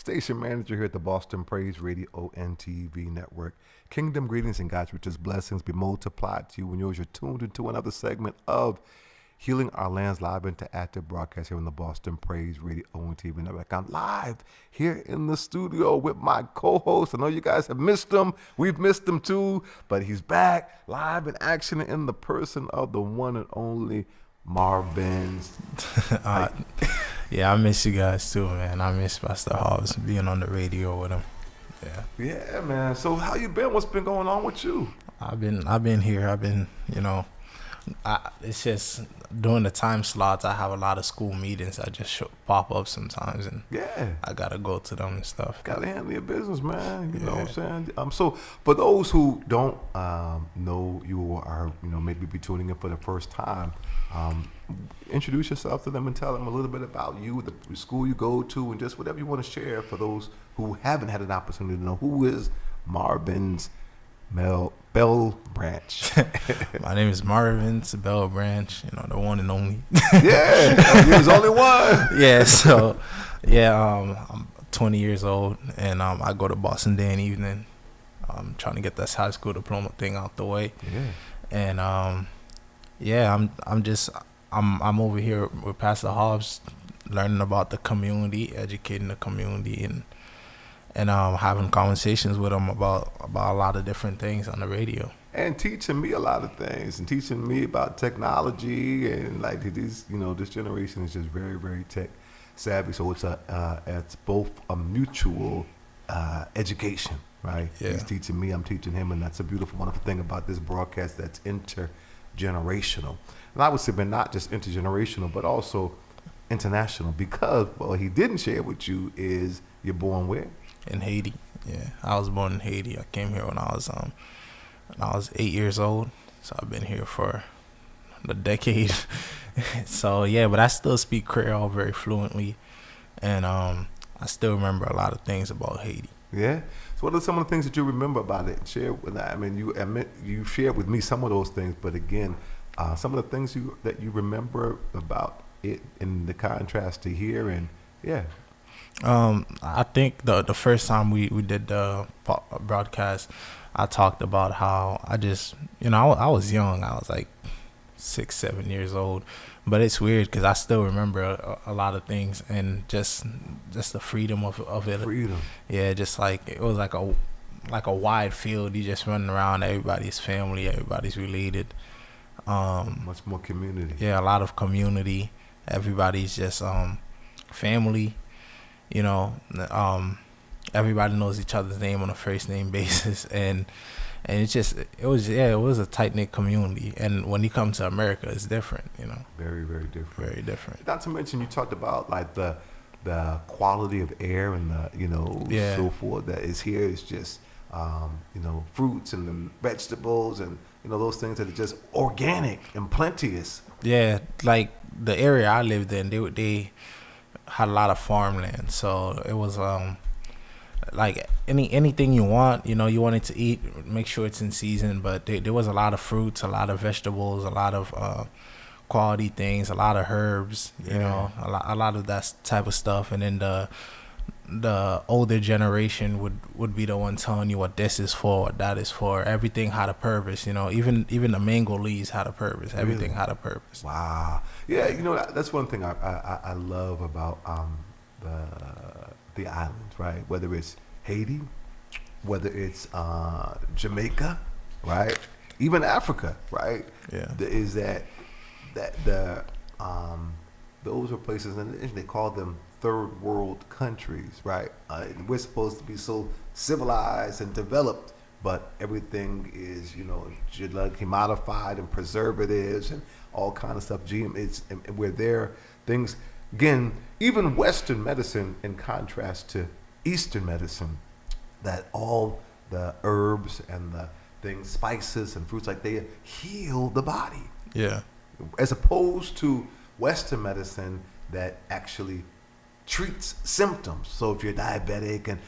station manager here at the Boston Praise Radio and TV Network. Kingdom greetings and God's richest blessings be multiplied to you when you're tuned into another segment of Healing Our Land's live interactive broadcast here on the Boston Praise Radio and TV Network. I'm live here in the studio with my co-host. I know you guys have missed him. We've missed him too, but he's back live in action in the person of the one and only Marvin. Yeah, I miss you guys too, man. I miss Pastor Hobbs being on the radio with him. Yeah, man. So how you been? What's been going on with you? I've been here. It's just during the time slots. I have a lot of school meetings. I just pop up sometimes, and I gotta go to them and stuff. Gotta handle your business, man. You know what I'm saying? So for those who don't know you or are maybe be tuning in for the first time, introduce yourself to them and tell them a little bit about you, the school you go to, and just whatever you want to share for those who haven't had an opportunity to know who is Marvin's Bell Branch. My name is Marvin Bell Branch, the one and only. There's only one. I'm 20 years old, and I go to Boston Day and Evening. I'm trying to get this high school diploma thing out the way. And I'm over here with Pastor Hobbs, learning about the community, educating the community, and having conversations with him about a lot of different things on the radio. And teaching me a lot of things, and teaching me about technology, and like these, this generation is just very, very tech savvy. So it's both a mutual education, right? Yeah. He's teaching me, I'm teaching him, and that's a beautiful, wonderful thing about this broadcast that's intergenerational. And I would say, but not just intergenerational, but also international, because what he didn't share with you is you're born where? In Haiti. Yeah, I was born in Haiti. I came here when I was 8 years old, so I've been here for a decade. So yeah, but I still speak Creole very fluently, and I still remember a lot of things about Haiti. Yeah. So what are some of the things that you remember about it? Share with you shared with me some of those things, but again, some of the things that you remember about it in the contrast to here, and I think the first time we did the broadcast, I talked about how I just, I was young. I was like 6, 7 years old, but it's weird because I still remember a lot of things, and just the freedom of it. Freedom. Yeah, just like it was like a wide field. You just running around. Everybody's family. Everybody's related. Much more community. Yeah, a lot of community. Everybody's just family. Everybody knows each other's name on a first name basis, and it was a tight knit community. And when you come to America, it's different, Very, very different. Very different. Not to mention, you talked about like the quality of air and so forth that is here. It's just fruits and the vegetables and those things that are just organic and plenteous. Yeah, like the area I lived in, they had a lot of farmland, so it was like anything you want, you wanted to eat, make sure it's in season. But there was a lot of fruits, a lot of vegetables, a lot of quality things, a lot of herbs, a lot of that type of stuff. And then the older generation would be the one telling you what this is for, what that is for. Everything had a purpose, even the mango leaves had a purpose. Everything had a purpose. Wow. Yeah, that's one thing I love about the islands, right? Whether it's Haiti, whether it's Jamaica, right? Even Africa, right? Yeah. Is that those are places, and they call them third world countries, right? We're supposed to be so civilized and developed, but everything is, genetically modified and preservatives and all kind of stuff. And where there things, again, even Western medicine in contrast to Eastern medicine, that all the herbs and the things, spices and fruits, like they heal the body. Yeah. As opposed to Western medicine that actually treats symptoms. So if you're diabetic and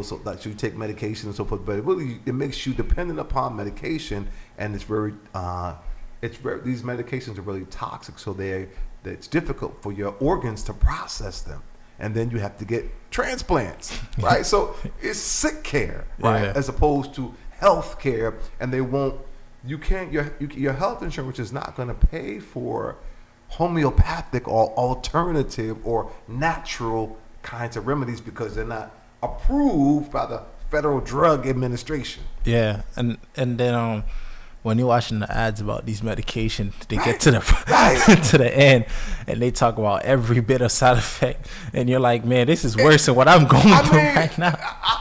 so that you take medication and so forth, but it makes you dependent upon medication, and it's very these medications are really toxic. So it's difficult for your organs to process them, and then you have to get transplants, right? So it's sick care, right, Yeah. as opposed to health care, and they won't. You can't. Your health insurance is not going to pay for homeopathic or alternative or natural kinds of remedies because they're not approved by the Federal Drug Administration. Yeah, and then when you're watching the ads about these medications, they Right. get to the Right. to the end, and they talk about every bit of side effect, and you're like, man, this is worse than what I'm going through right now.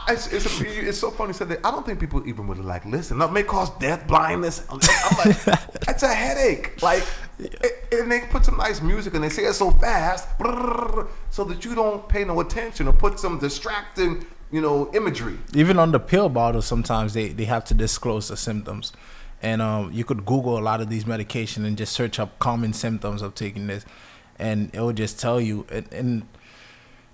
It's so funny you said that. I don't think people even would like listen. That may cause death, blindness. I'm like, that's a headache. Like, and they put some nice music and they say it so fast, so that you don't pay no attention, or put some distracting, imagery. Even on the pill bottle, sometimes they have to disclose the symptoms. And you could Google a lot of these medication and just search up common symptoms of taking this, and it will just tell you. And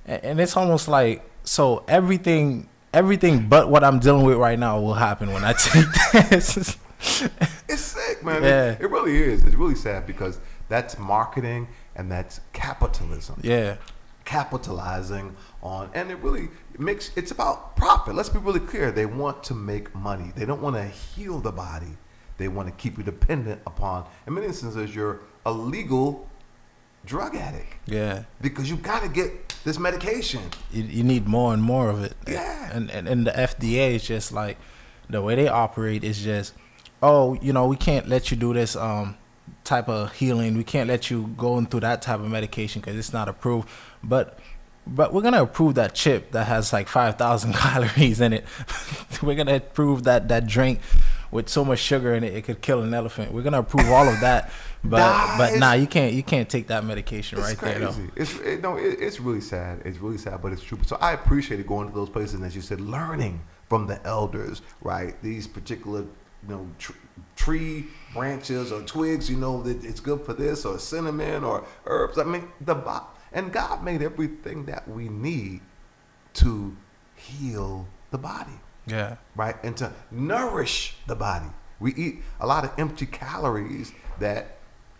it's almost like, so everything but what I'm dealing with right now will happen when I take this. It's sick, man. Yeah. It really is. It's really sad because that's marketing and that's capitalism. Yeah. Capitalizing on, and it really makes, it's about profit. Let's be really clear. They want to make money. They don't want to heal the body. They want to keep you dependent upon, in many instances, you're a legal drug addict. Yeah. Because you got to get this medication. You need more and more of it. Yeah. And the FDA is just like, the way they operate is just, oh, we can't let you do this type of healing. We can't let you go into that type of medication because it's not approved. But we're gonna approve that chip that has like 5,000 calories in it. We're gonna approve that drink with so much sugar in it it could kill an elephant. We're gonna approve all of that. But nah, you can't take that medication right crazy. there though. It's really sad. It's really sad, but it's true. So I appreciated going to those places, and as you said, learning from the elders, right? These particular, tree branches or twigs, that it's good for this, or cinnamon or herbs. I mean, and God made everything that we need to heal the body. Yeah. Right? And to nourish the body. We eat a lot of empty calories that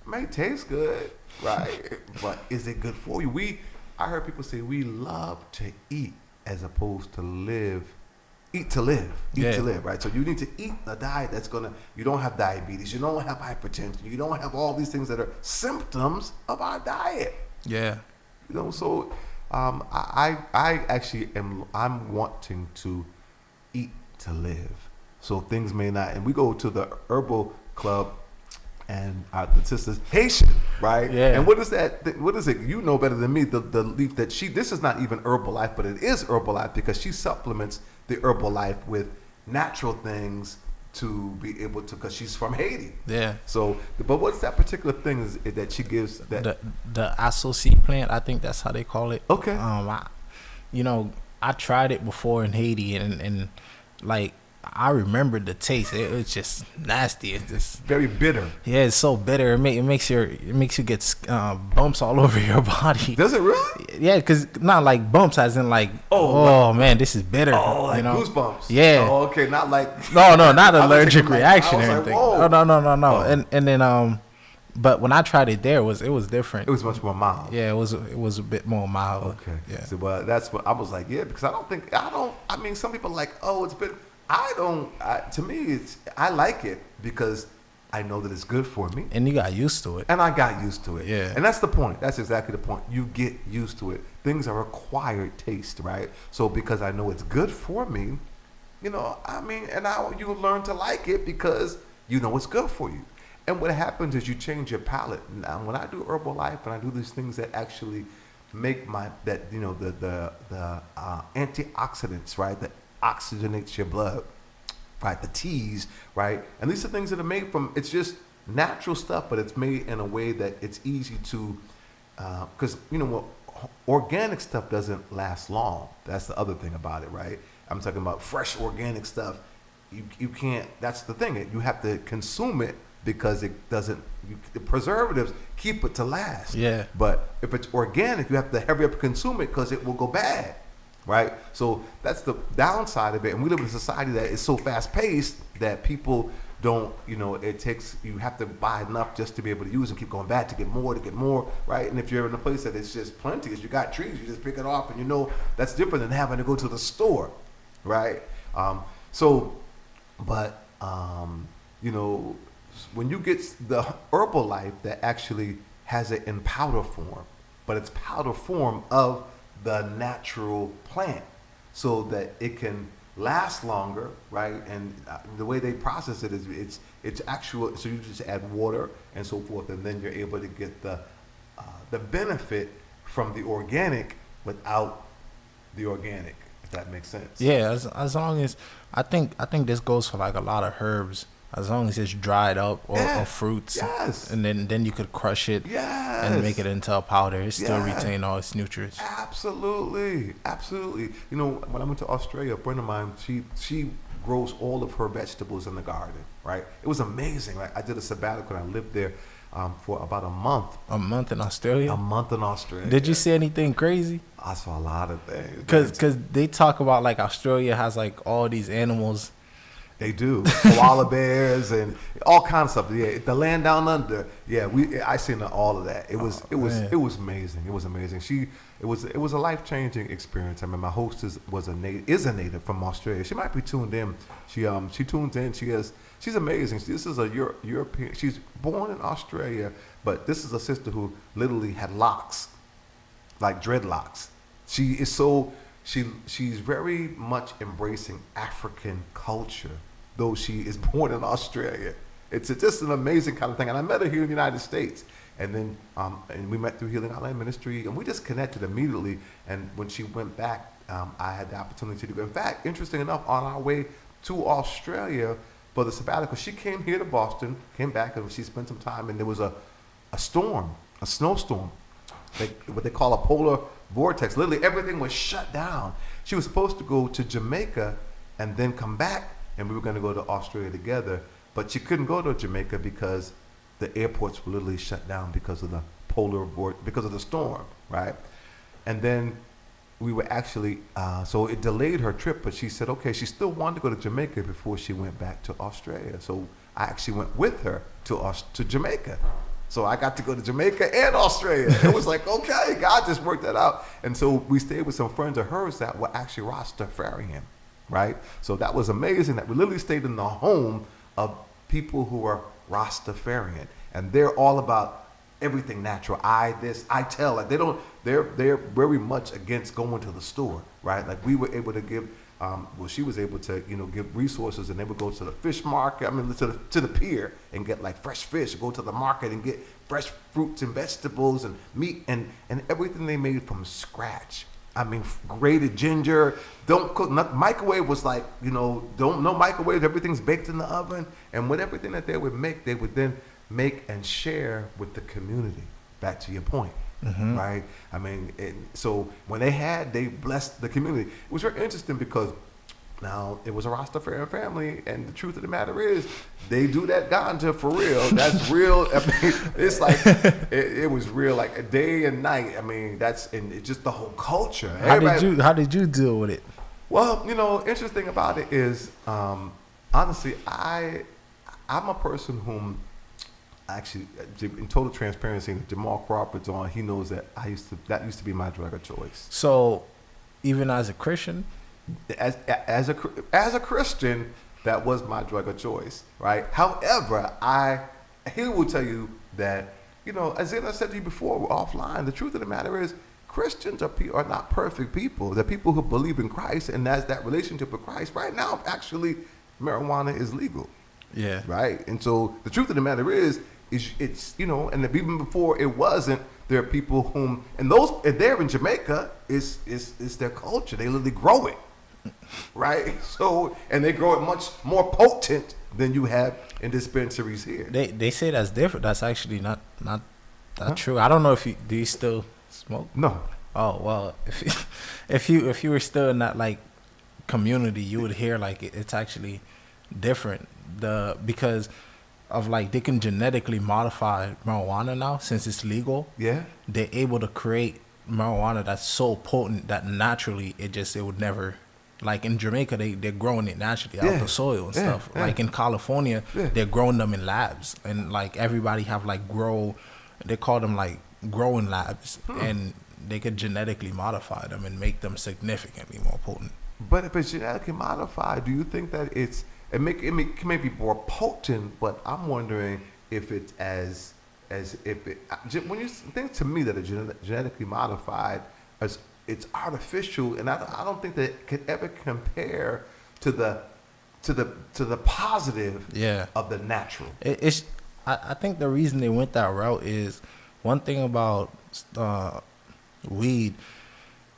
may taste good, right? But is it good for you? I heard people say we love to eat as opposed to live. Eat to live. Eat to live, right? So you need to eat a diet that's you don't have diabetes, you don't have hypertension, you don't have all these things that are symptoms of our diet. Yeah. So I actually I'm wanting to eat to live. So things may not, and we go to the herbal club, and the sister's Haitian, right? Yeah. And what is that? What is it? You know better than me. The leaf that this is not even Herbalife, but it is Herbalife because she supplements the Herbalife with natural things to be able to, because she's from Haiti. Yeah. So, but what's that particular thing that she gives? That the associate plant, I think that's how they call it. Okay. I tried it before in Haiti, and like, I remembered the taste. It was just nasty. It's just very bitter. Yeah, it's so bitter. It makes you get bumps all over your body. Does it really? Yeah, because not like bumps as in like, oh man, this is bitter. Oh, like goosebumps. Yeah. Oh, okay, not like no, not allergic reaction or like, anything. whoa. No. Oh. And then but when I tried it there, it was different. It was much more mild. Yeah, it was a bit more mild. Okay. Yeah. So, well, that's what I was like. Yeah, because I mean, some people are like, oh, it's been. To me, I like it because I know that it's good for me. And you got used to it. And I got used to it. Yeah. And that's the point. That's exactly the point. You get used to it. Things are acquired taste, right? So because I know it's good for me, you learn to like it because you know it's good for you. And what happens is you change your palate. Now, when I do Herbalife and I do these things that actually make the antioxidants, right? That oxygenates your blood, right? The teas, right? And these are things that are made from, it's just natural stuff, but it's made in a way that it's easy to, because, organic stuff doesn't last long. That's the other thing about it, right? I'm talking about fresh organic stuff. You can't, that's the thing. You have to consume it because it doesn't, the preservatives keep it to last. Yeah. But if it's organic, you have to hurry up and consume it because it will go bad. Right? So that's the downside of it. And we live in a society that is so fast paced that people don't, it takes, you have to buy enough just to be able to use and keep going back to get more, right? And if you're in a place that it's just plenty, as you got trees, you just pick it off, and that's different than having to go to the store, right? When you get the Herbalife that actually has it in powder form, but it's powder form of the natural plant so that it can last longer, right? And the way they process it is it's actual. So you just add water and so forth, and then you're able to get the benefit from the organic without the organic. If that makes sense. Yeah, as long as I think this goes for like a lot of herbs. As long as it's dried up or fruits, yes, and then you could crush it, yes, and make it into a powder. It still retain all its nutrients. Absolutely. When I went to Australia, a friend of mine, she grows all of her vegetables in the garden. Right? It was amazing. Right? I did a sabbatical and I lived there for about a month. A month in Australia. A month in Australia. Did you see anything crazy? I saw a lot of things. Because they talk about like Australia has like all these animals. They do. Koala bears and all kinds of stuff. Yeah, the land down under. Yeah, I seen all of that. It was amazing. It was amazing. It was a life-changing experience. I mean, my hostess is a native from Australia. She might be tuned in. She tunes in. She's amazing. This is a European. She's born in Australia, but this is a sister who literally had locks, like dreadlocks. She's very much embracing African culture, though she is born in Australia. It's just an amazing kind of thing. And I met her here in the United States. And then and we met through Healing Island Ministry, and we just connected immediately. And when she went back, I had the opportunity to go. In fact, interesting enough, on our way to Australia for the sabbatical, she came here to Boston, came back, and she spent some time, and there was a snowstorm, what they call a polar vortex. Literally everything was shut down. She was supposed to go to Jamaica and then come back, and we were going to go to Australia together, but she couldn't go to Jamaica because the airports were literally shut down because of the storm, right? And then we were actually so it delayed her trip, but she said okay, she still wanted to go to Jamaica before she went back to Australia. So I actually went with her to Jamaica. So I got to go to Jamaica and Australia. It was like, okay, God just worked that out. And so we stayed with some friends of hers that were actually Rastafarian, right? So that was amazing that we literally stayed in the home of people who are Rastafarian. And they're all about everything natural. I tell. Like they're very much against going to the store, right? Like we were able to give she was able to, give resources, and they would go to the fish market, to the pier and get like fresh fish, go to the market and get fresh fruits and vegetables and meat and everything they made from scratch. I mean, grated ginger, don't cook, microwave was like, no microwave, everything's baked in the oven. And with everything that they would make, they would then make and share with the community. Back to your point. Mm-hmm. Right. I mean, so when they blessed the community. It was very interesting because now it was a Rastafarian family, and the truth of the matter is they do that ganja for real. That's real. I mean, it's like it was real, like a day and night. I mean, it's just the whole culture. How did you deal with it? Well, interesting about it is, honestly, I'm a person whom. Actually, in total transparency, Jamal Crawford's on. He knows that that used to be my drug of choice. So, even as a Christian, as a Christian, that was my drug of choice, right? However, he will tell you that as I said to you before offline, the truth of the matter is Christians are not perfect people. They're people who believe in Christ, and as that relationship with Christ, right now, actually, marijuana is legal. Yeah. Right. And so the truth of the matter is it's and even before it wasn't, there are people whom and they're in Jamaica is their culture. They literally grow it. Right? So and they grow it much more potent than you have in dispensaries here. They say that's different. That's actually not true. I don't know do you still smoke? No. Oh well, if you were still in that like community, you would hear like it's actually different. Because of like they can genetically modify marijuana now since it's legal. Yeah, they're able to create marijuana that's so potent that naturally it would never Like in Jamaica, they're growing it naturally out the soil and stuff. Yeah. Like in California, they're growing them in labs, and like everybody have like they call them like growing labs, and they could genetically modify them and make them significantly more potent. But if it's genetically modified, do you think that it may be more potent? But I'm wondering if it's as if it, when you think to me that a genetically modified as it's artificial, and I don't think that it could ever compare to the positive of the natural. I think the reason they went that route is one thing about weed.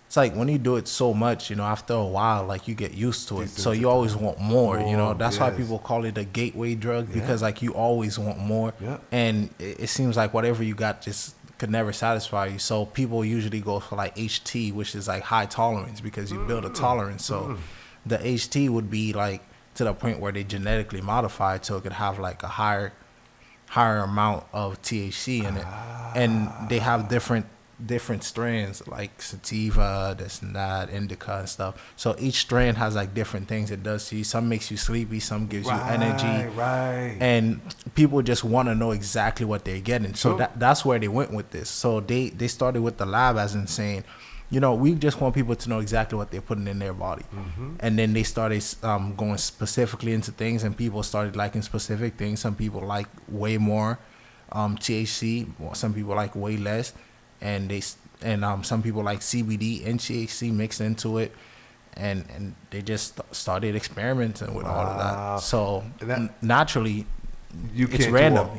It's like when you do it so much, after a while, like you get used to it. So you always want more, That's why people call it a gateway drug, because like you always want more. Yeah. And it seems like whatever you got just could never satisfy you. So people usually go for like HT, which is like high tolerance, because you build a tolerance. So the HT would be like to the point where they genetically modify it so it could have like a higher amount of THC in it. And they have different strands like sativa, this and that, indica and stuff. So each strand has like different things it does to you. Some makes you sleepy, some gives you energy. Right. And people just want to know exactly what they're getting. So that's where they went with this. So they started with the lab as in saying, we just want people to know exactly what they're putting in their body. And then they started going specifically into things, and people started liking specific things. Some people like way more THC, some people like way less. And some people like CBD and THC mixed into it, and they just started experimenting with all of that. So naturally, it's random.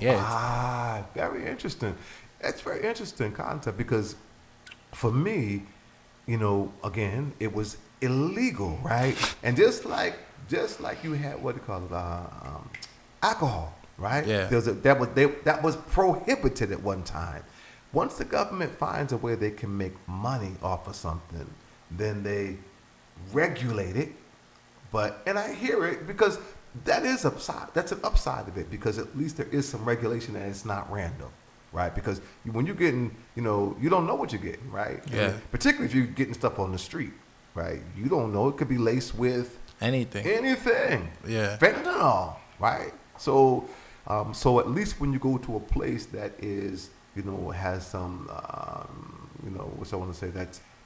Very interesting. That's very interesting concept, because for me, again, it was illegal, right? And just like you had what do you call it, alcohol, right? Yeah. That was prohibited at one time. Once the government finds a way they can make money off of something, then they regulate it. And I hear it, because that's an upside of it, because at least there is some regulation and it's not random, right? Because when you're getting, you don't know what you're getting, right? Yeah. Particularly if you're getting stuff on the street, right? You don't know. It could be laced with anything. Yeah. Fentanyl, right? So at least when you go to a place that is, has some, what's I want to say,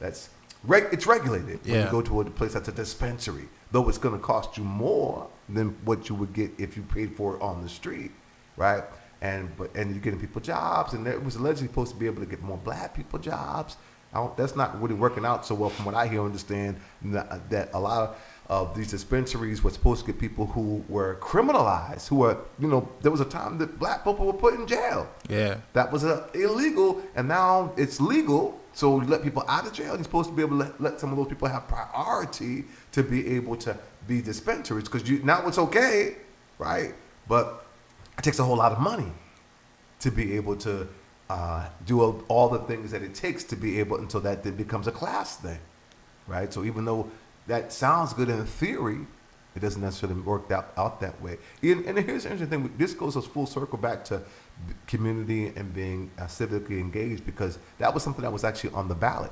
it's regulated. When you go to a place that's a dispensary, though it's going to cost you more than what you would get if you paid for it on the street, right? And you're getting people jobs, and it was allegedly supposed to be able to get more black people jobs. That's not really working out so well, from what I hear and understand, that a lot of these dispensaries were supposed to get people who were criminalized, who were, there was a time that black people were put in jail. Yeah. That was illegal, and now it's legal. So you let people out of jail, and you're supposed to be able to let some of those people have priority to be able to be dispensaries, because now it's okay, right? But it takes a whole lot of money to be able to do all the things that it takes to be able, until that then becomes a class thing, right? So even though that sounds good in theory, it doesn't necessarily work out that way. And here's the interesting thing. This goes us full circle back to community and being civically engaged, because that was something that was actually on the ballot.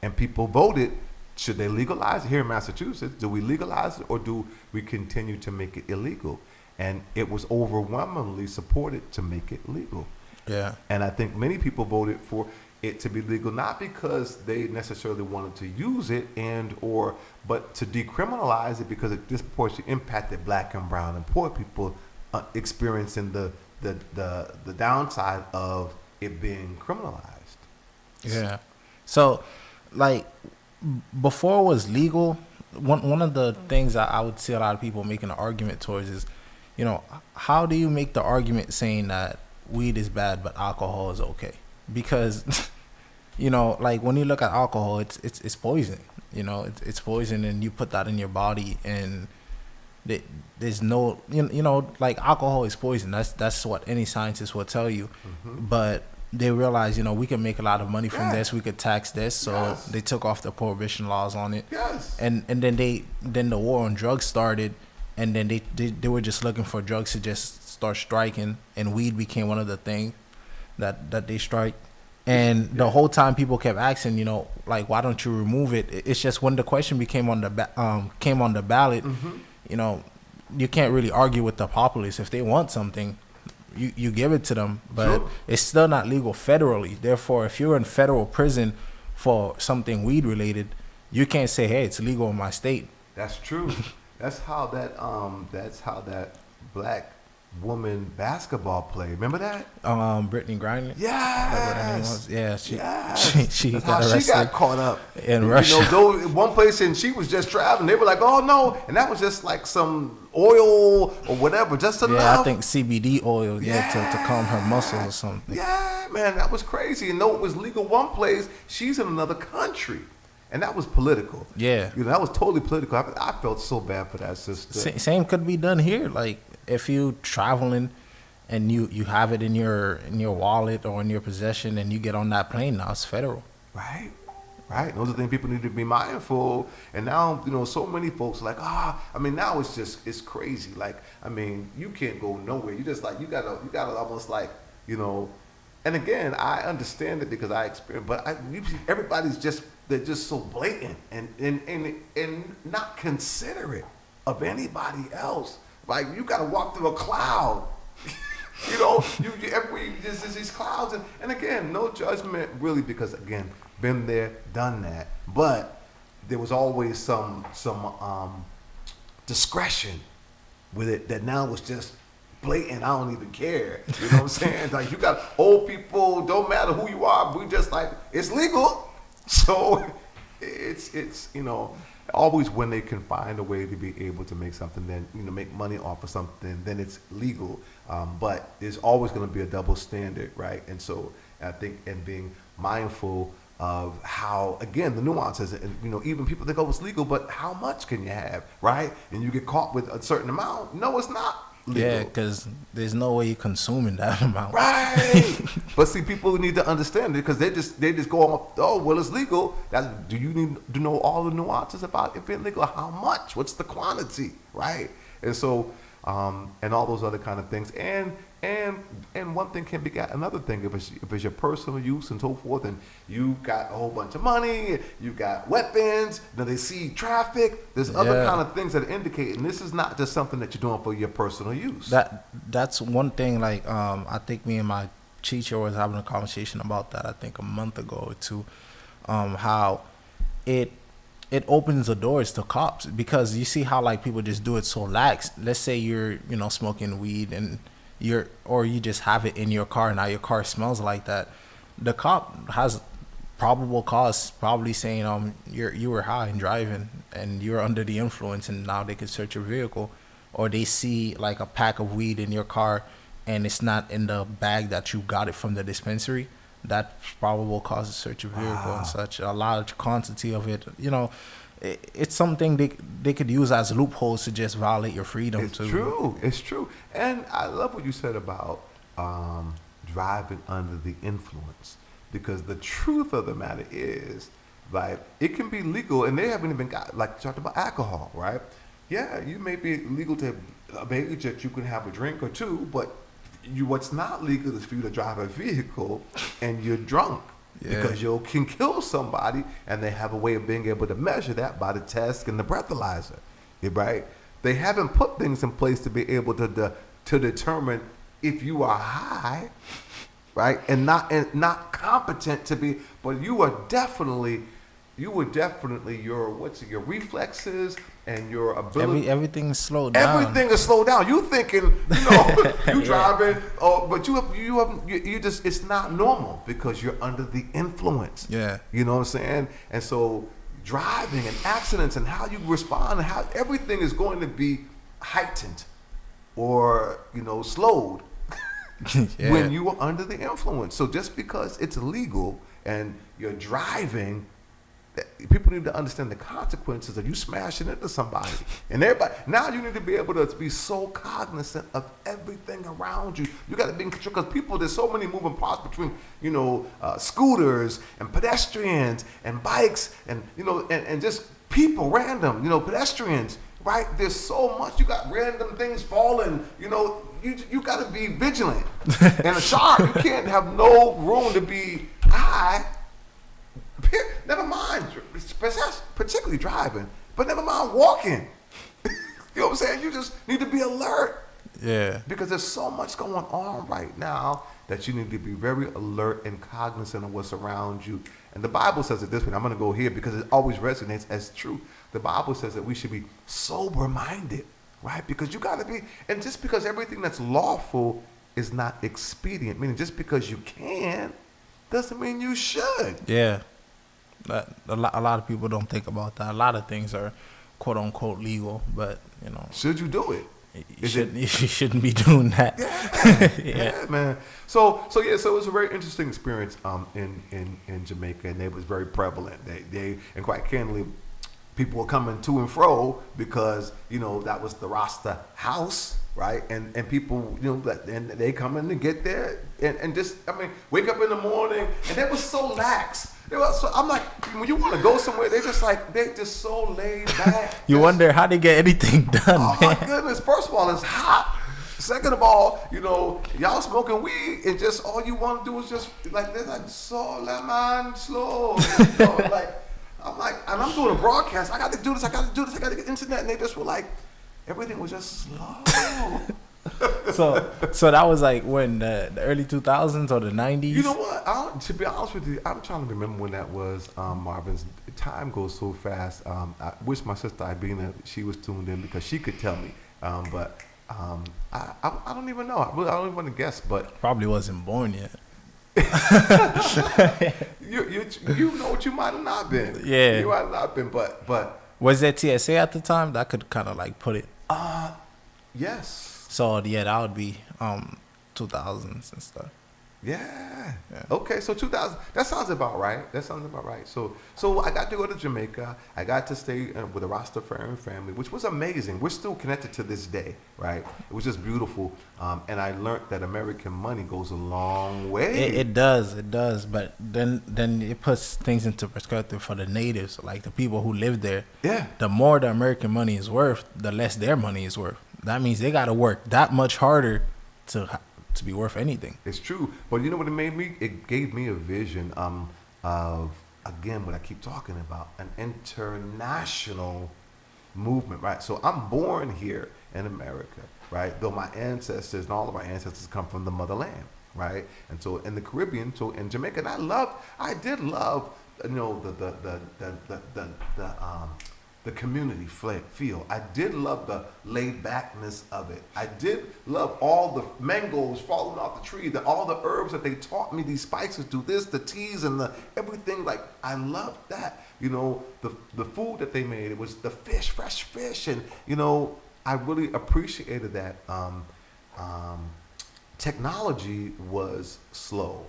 And people voted, should they legalize it? Here in Massachusetts, do we legalize it, or do we continue to make it illegal? And it was overwhelmingly supported to make it legal. Yeah. And I think many people voted for it to be legal, not because they necessarily wanted to use it but to decriminalize it, because it disproportionately impacted black and brown and poor people experiencing the downside of it being criminalized. Yeah. So, like, before it was legal, one of the things that I would see a lot of people making an argument towards is, how do you make the argument saying that weed is bad but alcohol is okay? Because like when you look at alcohol, it's poison. It's poison, and you put that in your body, and there's no like alcohol is poison. That's what any scientist will tell you. But they realize we can make a lot of money from this. We could tax this, so they took off the prohibition laws on it. And then the war on drugs started, and then they were just looking for drugs to just start striking, and weed became one of the things that they strike. And the whole time people kept asking, like, why don't you remove it? It's just when the question became on the ballot, you can't really argue with the populace. If they want something, you give it to them, but Sure. it's still not legal federally. Therefore, if you're in federal prison for something weed related, you can't say, hey, it's legal in my state. That's true. That's how that black woman basketball player. Remember that? Brittany Griner. Yes. Yeah, Yes. she That's got how arrested. she got caught up in Russia. though one place, and she was just traveling. They were like, "Oh no," and that was just like some oil or whatever, just enough. Yeah, I think CBD oil. To calm her muscles or something. Yeah, man, that was crazy. And though it was legal one place, she's in another country. And that was political. Yeah. That was totally political. I felt so bad for that sister. Same could be done here. Like if you traveling and you have it in your wallet or in your possession and you get on that plane, now it's federal. Right. Those are things people need to be mindful. And now, so many folks are like, now it's crazy. Like, you can't go nowhere. You just like, you gotta almost like, and again, I understand it because I experienced, but everybody's they're just so blatant and not considerate of anybody else. Like, you got to walk through a cloud. There's these clouds, and again, no judgment really, because again, been there, done that. But there was always some discretion with it that now was just blatant. I don't even care. You know what I'm saying? Like, you got old people, don't matter who you are, we just like, it's legal. So it's always when they can find a way to be able to make something, then make money off of something, then it's legal. But there's always going to be a double standard, right? And so I think, and being mindful of how, again, the nuances, and even people think, oh, it's legal, but how much can you have, right? And you get caught with a certain amount. No, it's not legal. Yeah, because there's no way you're consuming that amount. Right. But see, people need to understand it, because they just go off, oh, well, it's legal. Do you need to know all the nuances about it being legal? How much? What's the quantity, right? And so, and all those other kind of things. And one thing can beget another thing. If it's your personal use and so forth, and you got a whole bunch of money, you got weapons, then they see traffic. There's other kind of things that indicate, and this is not just something that you're doing for your personal use. That's one thing. Like I think me and my teacher was having a conversation about that. I think a month ago or two, how it opens the doors to cops, because you see how like people just do it so lax. Let's say you're smoking weed and you just have it in your car. Now your car smells like that. The cop has probable cause, probably saying you were high and driving and you're under the influence, and now they could search your vehicle. Or they see like a pack of weed in your car and it's not in the bag that you got it from the dispensary. That's probable cause to search your vehicle. And such a large quantity of it. It's something they could use as loopholes to just violate your freedom. It's true. And I love what you said about driving under the influence, because the truth of the matter is, like, it can be legal, and they haven't even got, like, talked about alcohol, right? Yeah, you may be legal to a age that you can have a drink or two, but what's not legal is for you to drive a vehicle and you're drunk. Yeah. Because you can kill somebody, and they have a way of being able to measure that by the test and the breathalyzer, right? They haven't put things in place to be able to determine if you are high, right, and not competent to be. But you are definitely your reflexes and your ability. Everything is slowed down. Everything is slowed down. You thinking, you driving, but you just, it's not normal because you're under the influence. Yeah. You know what I'm saying? And so driving and accidents and how you respond and how everything is going to be heightened or, slowed when you are under the influence. So just because it's illegal and you're driving, people need to understand the consequences of you smashing into somebody. And everybody, now you need to be able to be so cognizant of everything around you. You got to be in control, because there's so many moving parts between, scooters and pedestrians and bikes and, and just people, random, pedestrians, right? There's so much. You got random things falling, you got to be vigilant and sharp. You can't have no room to be I, never mind, particularly driving, but never mind walking. You know what I'm saying? You just need to be alert. Yeah. Because there's so much going on right now that you need to be very alert and cognizant of what's around you. And the Bible says it this way. I'm going to go here because it always resonates as true. The Bible says that we should be sober-minded, right? Because you got to be, and just because everything that's lawful is not expedient, meaning just because you can doesn't mean you should. Yeah. A lot of people don't think about that. A lot of things are quote unquote legal, but should you do it? You shouldn't be doing that. Yeah, man. So it was a very interesting experience in Jamaica, and it was very prevalent. They and quite candidly, people were coming to and fro because that was the Rasta house, right? And people and they come in to get there and just wake up in the morning and they were so lax. I'm like, when you want to go somewhere, they just so laid back. You wonder how they get anything done. Oh man. My goodness! First of all, it's hot. Second of all, y'all smoking weed and just all you want to do is just they're like so lemon slow. I'm like, and I'm doing a broadcast. I got to do this. I got to get internet, and they just were like, everything was just slow. So that was like when the early 2000s or the 90s. You know what? To be honest with you, I'm trying to remember when that was. Marvin's time goes so fast. I wish my sister Ibina, she was tuned in because she could tell me. But I don't even know. I don't even want to guess. But probably wasn't born yet. you know what you might have not been. Yeah, you might have not been. But was there TSA at the time? That could kind of put it. Yes. So yeah, that would be 2000s and stuff. Yeah. Okay, so 2000. That sounds about right. So I got to go to Jamaica. I got to stay with a Rastafarian family, which was amazing. We're still connected to this day, right? It was just beautiful. And I learned that American money goes a long way. It does. But then it puts things into perspective for the natives, like the people who live there. Yeah. The more the American money is worth, the less their money is worth. That means they got to work that much harder to be worth anything. It's true. But you know what it made me? It gave me a vision of, again, what I keep talking about, an international movement, right? So I'm born here in America, right? Though my ancestors and all of our ancestors come from the motherland, right? And so in the Caribbean, so in Jamaica, and I did love, the community feel. I did love the laid backness of it. I did love all the mangoes falling off the tree, all the herbs that they taught me, these spices, do this, the teas and the everything. I loved that. The food that they made, it was the fish, fresh fish. And, I really appreciated that. Technology was slow.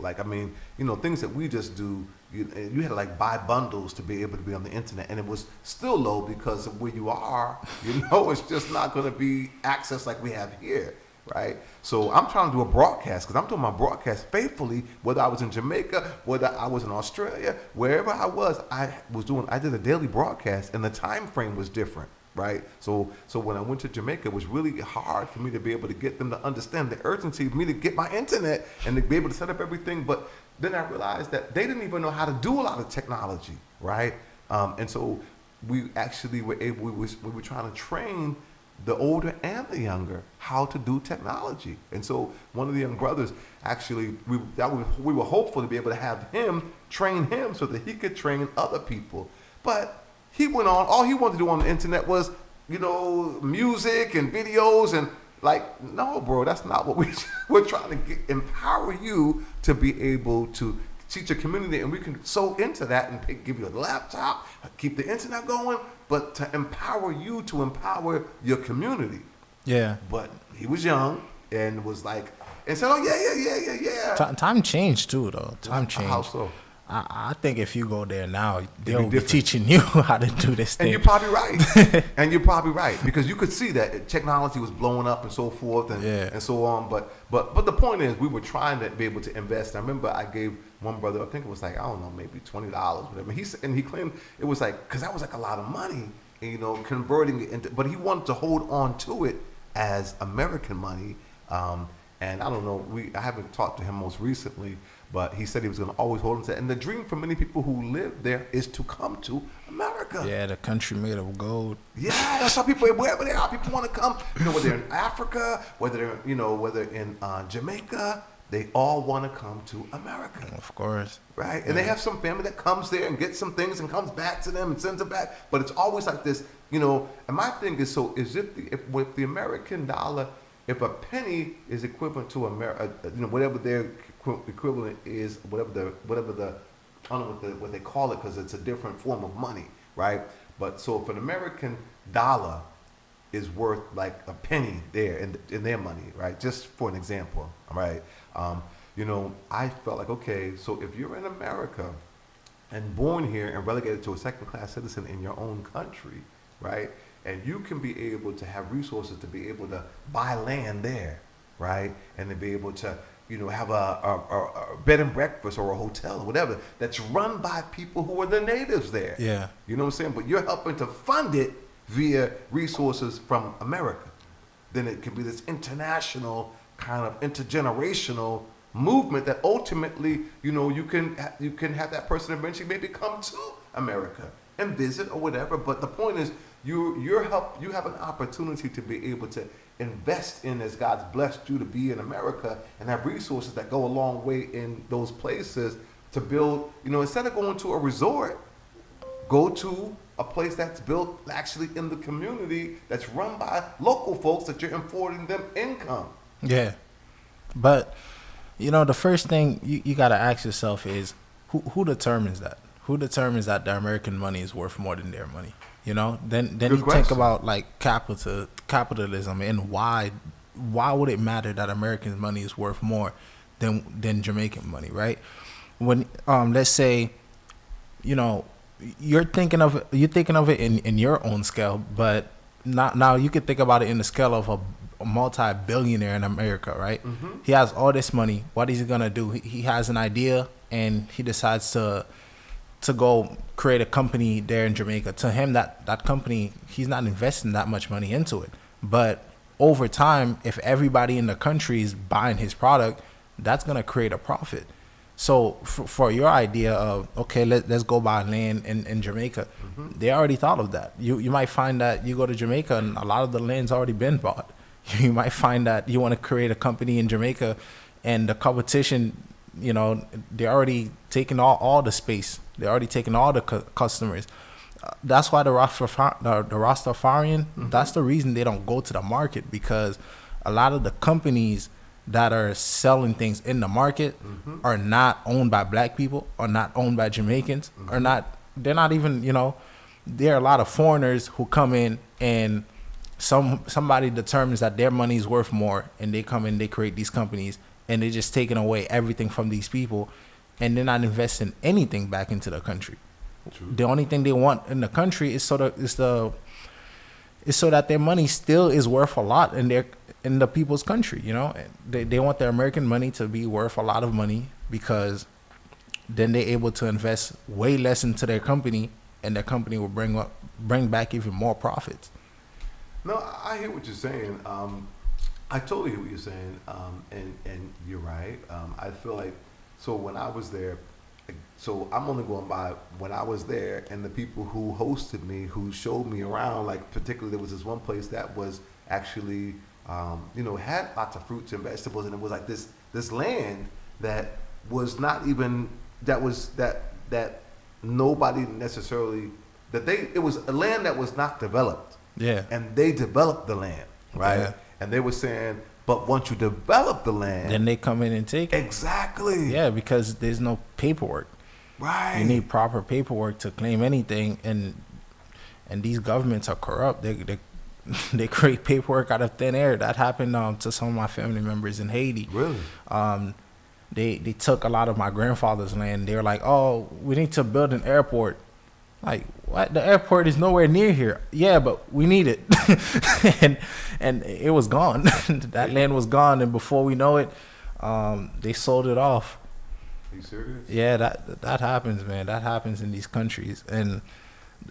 Things that we just do, you had to buy bundles to be able to be on the internet, and it was still low because of where you are. It's just not going to be access like we have here, right? So I'm trying to do a broadcast because I'm doing my broadcast faithfully, whether I was in Jamaica, whether I was in Australia, wherever I did a daily broadcast, and the time frame was different. Right, so when I went to Jamaica, it was really hard for me to be able to get them to understand the urgency of me to get my internet and to be able to set up everything. But then I realized that they didn't even know how to do a lot of technology, right? And so we actually were able. We were trying to train the older and the younger how to do technology. And so one of the young brothers actually, we were hopeful to be able to have him train him so that he could train other people, but he went on. All he wanted to do on the internet was, music and videos and no, bro, that's not what we're trying to empower you to be able to teach your community, and we can sew into that and give you a laptop, keep the internet going, but to empower you to empower your community. Yeah. But he was young and was and said, "Oh yeah." Time changed too, though. Time changed. How so? I think if you go there now, they'll be teaching you how to do this thing. And you're probably right. Because you could see that technology was blowing up and so forth and so on. But the point is, we were trying to be able to invest. I remember I gave one brother, I think it was maybe $20, whatever. He claimed it was because that was a lot of money, converting it into, but he wanted to hold on to it as American money. And I don't know, I haven't talked to him most recently, but he said he was going to always hold on to it. And the dream for many people who live there is to come to America. Yeah, the country made of gold. Yeah, that's how people, wherever they are, people want to come. You know, whether they're in Africa, whether they're, whether in Jamaica, they all want to come to America. Of course. Right? And they have some family that comes there and gets some things and comes back to them and sends them back. But it's always like this, and my thing is, so is if with the American dollar, if a penny is equivalent to whatever their equivalent is, whatever the I don't know what they call it, because it's a different form of money, right? But so if an American dollar is worth like a penny there in their money, right? Just for an example, right? I felt like, okay, so if you're in America and born here and relegated to a second-class citizen in your own country, right? And you can be able to have resources to be able to buy land there, right? And to be able to, have a bed and breakfast or a hotel or whatever that's run by people who are the natives there. Yeah. You know what I'm saying? But you're helping to fund it via resources from America. Then it can be this international kind of intergenerational movement that ultimately, you can have that person eventually maybe come to America and visit or whatever. But the point is, you have an opportunity to be able to invest in, as God's blessed you to be in America, and have resources that go a long way in those places to build, instead of going to a resort, go to a place that's built actually in the community, that's run by local folks, that you're affording them income. Yeah. But, the first thing you got to ask yourself is, who determines that? Who determines that the American money is worth more than their money? Then Good you question. think about like capitalism, and why would it matter that American money is worth more than Jamaican money, right? When let's say, you're thinking of it in your own scale, but now you could think about it in the scale of a multi-billionaire in America, right? Mm-hmm. He has all this money. What is he gonna do? He has an idea, and he decides to go create a company there in Jamaica. To him, that company, he's not investing that much money into it. But over time, if everybody in the country is buying his product, that's going to create a profit. So for your idea of, okay, let's go buy land in Jamaica, mm-hmm. They already thought of that. You might find that you go to Jamaica and a lot of the land's already been bought. You might find that you want to create a company in Jamaica, and the competition, they're already taking all the space. They're already taking all the customers. That's why the Rastafarian, mm-hmm. That's the reason they don't go to the market, because a lot of the companies that are selling things in the market, mm-hmm. are not owned by black people, or not owned by Jamaicans, mm-hmm. They're not even, there are a lot of foreigners who come in, and somebody determines that their money is worth more, and they come in, they create these companies, and they're just taking away everything from these people, and they're not investing anything back into the country. True. The only thing they want in the country is so that their money still is worth a lot in the people's country. They want their American money to be worth a lot of money, because then they're able to invest way less into their company, and their company will bring back even more profits. No, I hear what you're saying. I totally hear what you're saying, and you're right. I feel like, so when I was there, so I'm only going by when I was there, and the people who hosted me, who showed me around, like particularly there was this one place that was actually, had lots of fruits and vegetables, and it was like this land that was not even, that nobody necessarily, it was a land that was not developed. Yeah. And they developed the land, right? Yeah. And they were saying, but once you develop the land, then they come in and take it. Exactly. Yeah, because there's no paperwork. Right. You need proper paperwork to claim anything, and these governments are corrupt. They create paperwork out of thin air. That happened to some of my family members in Haiti. Really? They took a lot of my grandfather's land. They were like, "Oh, we need to build an airport." Like, what? The airport is nowhere near here. Yeah, but we need it. and it was gone. That land was gone, and before we know it, they sold it off. Are you serious? Yeah, that happens, man. That happens in these countries. And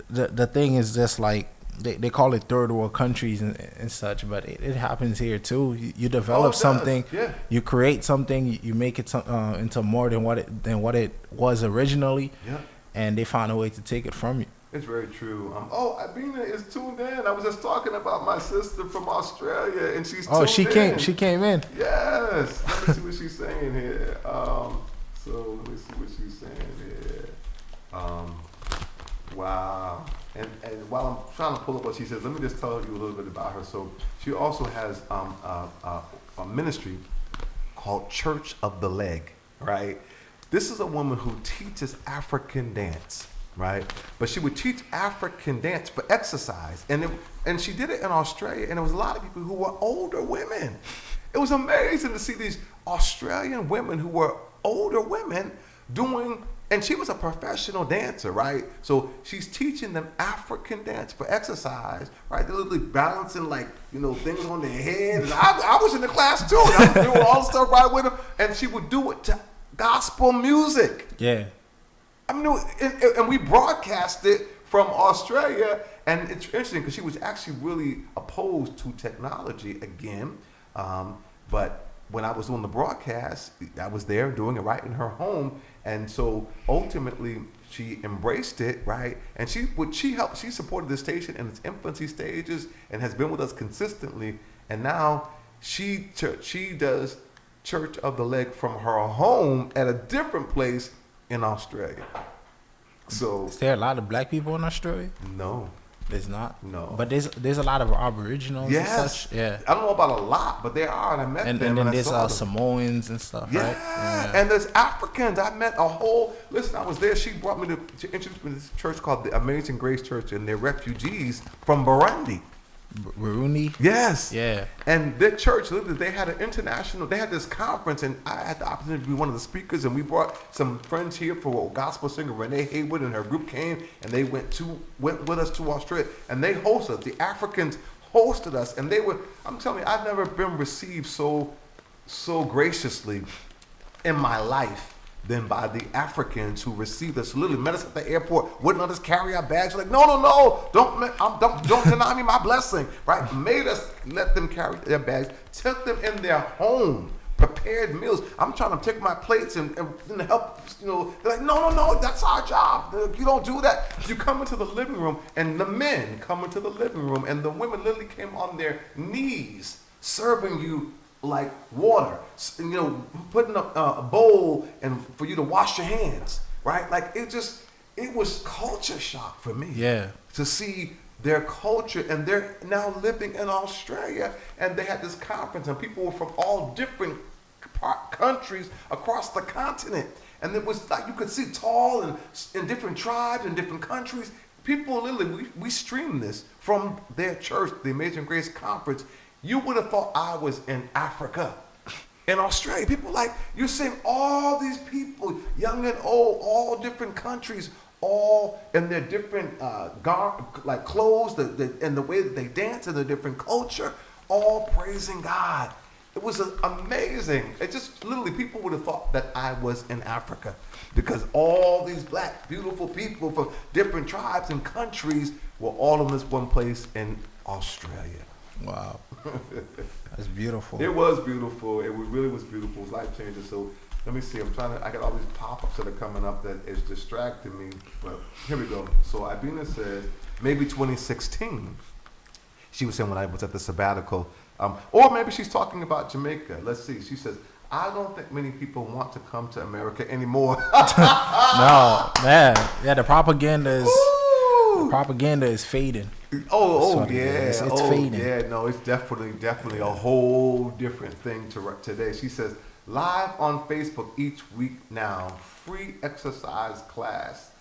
the thing is just like, they call it third world countries and such, but it happens here too. You develop it something, does. Yeah. you create something, you make it into more than what it was originally, Yeah. and they find a way to take it from you. It's very true. Abina is tuned in. I was just talking about my sister from Australia, and she's tuned in. She came in. Yes. Let me see what she's saying here. So let me see what she's saying here. Wow. And while I'm trying to pull up what she says, let me just tell you a little bit about her. So she also has a ministry called Church of the Leg, right? This is a woman who teaches African dance, right? But she would teach African dance for exercise. And she did it in Australia, and there was a lot of people who were older women. It was amazing to see these Australian women who were older women doing, and she was a professional dancer, right? So she's teaching them African dance for exercise, right? They're literally balancing things on their head. And I was in the class too, and I was doing all the stuff right with them. And she would do it to gospel music. Yeah. I mean, and we broadcast it from Australia, and it's interesting because she was actually really opposed to technology again, but when I was doing the broadcast, I was there doing it right in her home, and so ultimately she embraced it, right? And she supported the station in its infancy stages and has been with us consistently, and now she does Church of the Leg from her home at a different place in Australia. So is there a lot of black people in Australia? No. There's not? No. But there's a lot of Aboriginals and such. Yeah. I don't know about a lot, but there are, and I met them. And then there's them. Samoans and stuff, yeah. right? Yeah. And there's Africans. I met I was there. She brought me to introduce me to this church called the Amazing Grace Church, and they're refugees from Burundi. Burundi? Yes. Yeah. And their church, literally, they had this conference, and I had the opportunity to be one of the speakers, and we brought some friends here for a gospel singer, Renee Haywood, and her group came, and they went with us to Australia, and they hosted us. The Africans hosted us, and I'm telling you, I've never been received so graciously in my life than by the Africans who received us. Literally met us at the airport, wouldn't let us carry our bags. Like, no, don't deny me my blessing, right? Made us let them carry their bags, took them in their home, prepared meals. I'm trying to take my plates and help, they're like, no, that's our job. You don't do that. You come into the living room, and the men come into the living room, and the women literally came on their knees serving you like water, putting a bowl and for you to wash your hands, right? Like it was culture shock for me. Yeah. To see their culture, and they're now living in Australia, and they had this conference, and people were from all different countries across the continent, and it was like you could see tall and in different tribes and different countries. People literally, we streamed this from their church, the Amazing Grace Conference. You would have thought I was in Africa, in Australia. People you're seeing all these people, young and old, all different countries, all in their different clothes, and the way that they dance, and the different culture, all praising God. It was amazing. It just literally, people would have thought that I was in Africa, because all these black, beautiful people from different tribes and countries were all in this one place in Australia. Wow. That's beautiful. It was beautiful. It really was beautiful. It was life changing. So let me see. I got all these pop-ups that are coming up that is distracting me. But here we go. So Ibina says, maybe 2016. She was saying when I was at the sabbatical. Or maybe she's talking about Jamaica. Let's see. She says, I don't think many people want to come to America anymore. No, man. Yeah, the propaganda is fading. Oh yeah, it's fading. Yeah, no, it's definitely a whole different thing today. She says, live on Facebook each week now, free exercise class.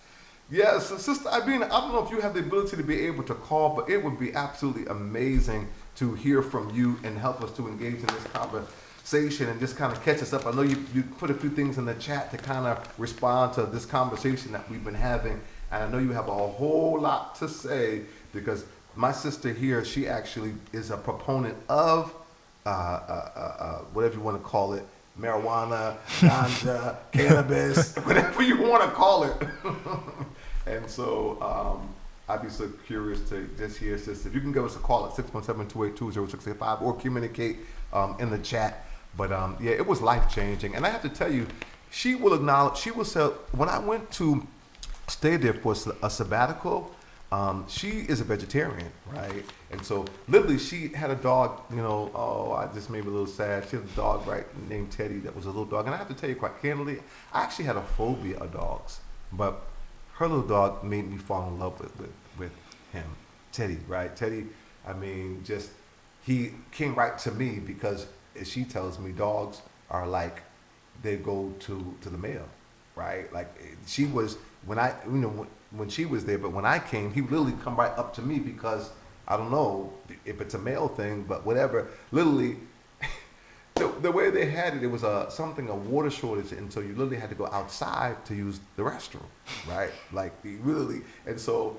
Yes, Sister Ibina, I don't know if you have the ability to be able to call, but it would be absolutely amazing to hear from you and help us to engage in this conversation and just kind of catch us up. I know you put a few things in the chat to kind of respond to this conversation that we've been having, and I know you have a whole lot to say, because my sister here, she actually is a proponent of whatever you want to call it, marijuana, ganja, cannabis, whatever you want to call it. And so I'd be so curious to just hear, sister. If you can give us a call at 617-282-0685 or communicate in the chat. But yeah, it was life changing, and I have to tell you, she will acknowledge. She will say when I went to stay there for a sabbatical. She is a vegetarian, right? And so literally she had a dog, I just made me a little sad. She had a dog, right, named Teddy that was a little dog. And I have to tell you quite candidly, I actually had a phobia of dogs. But her little dog made me fall in love with him. Teddy, right? Teddy, I mean, he came right to me because, as she tells me, dogs are like, they go to the mail, right? Like she was, when she was there, but when I came, he literally come right up to me because I don't know if it's a male thing, but whatever. Literally, the way they had it, it was a water shortage, and so you literally had to go outside to use the restroom, right? Like really, and so